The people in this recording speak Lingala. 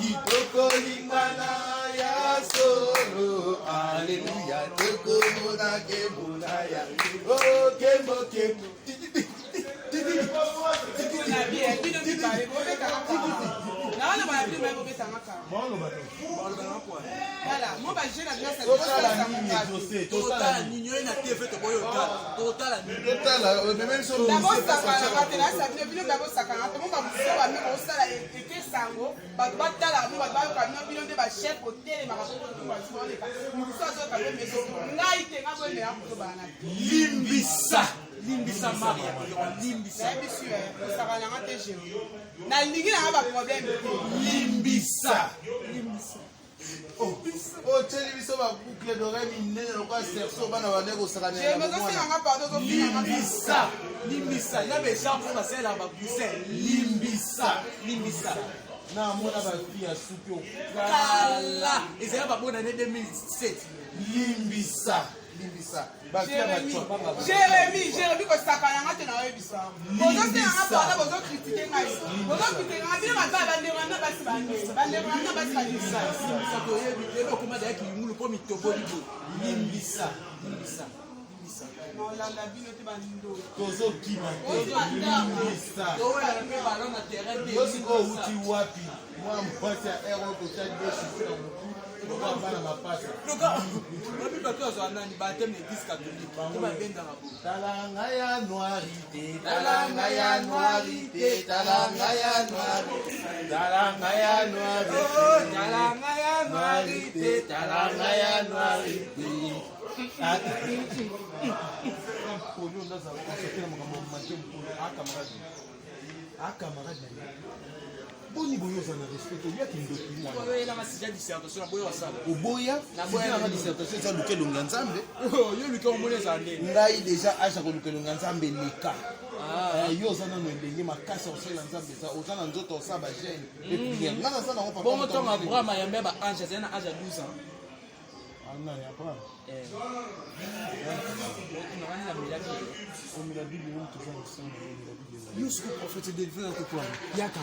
kitoko lingana ya solo Alléluia tokomona kembona ya oh kembo kembo limbisa limbisa Maria limbisa na lingi na ba problème limbisa oh tell me so ba boucle d'oreille minene lo kwa serso bana ba ndeko sakana je me suis nga pardon limbisa limbisa na be champ pour passer la ba pousser limbisa na mona ba fille ya suki kala ezaya ba bona ne 2007 limbisa Jérémy ko sakana ngate na webisa bozo se nga pardon bozo critiquer ngai bozo critiquer ngai bino ba ndeko na basi limbisa to yebi lelo kuma da yaki ngulu ko mitoboli bo limbisa Molanda bino te bando tozo kima limbisa to ya pe ballon na terrain de yosi ko uti wapi moi mpasi ya ero ko cha deshi na mutu ko bana mapasa loka babi bakozo anani ba teme église catholique to ba benda ngabo talanga ya noirité talanga ya noirité talanga ya noirité talanga ya noirité talanga ya noirité talanga ya noirité boni boyoza na respect oyaki ndoki oyoyela masija dissertation na boyo wasala oboya na dissertation eza lukelonga ya nzambe yo luke omona eza ndeni ngai deja acha kolukelonga ya nzambe leka yo oza nano ndenge makasi osalela nzambe eza oza na nzoto osala bagene epriere nga naza nango bongo ntongo abraham ayambe ba ange azali na age ya 12 ans nani abraham Yusufu prophète de Dieu dans le plan. Yaka.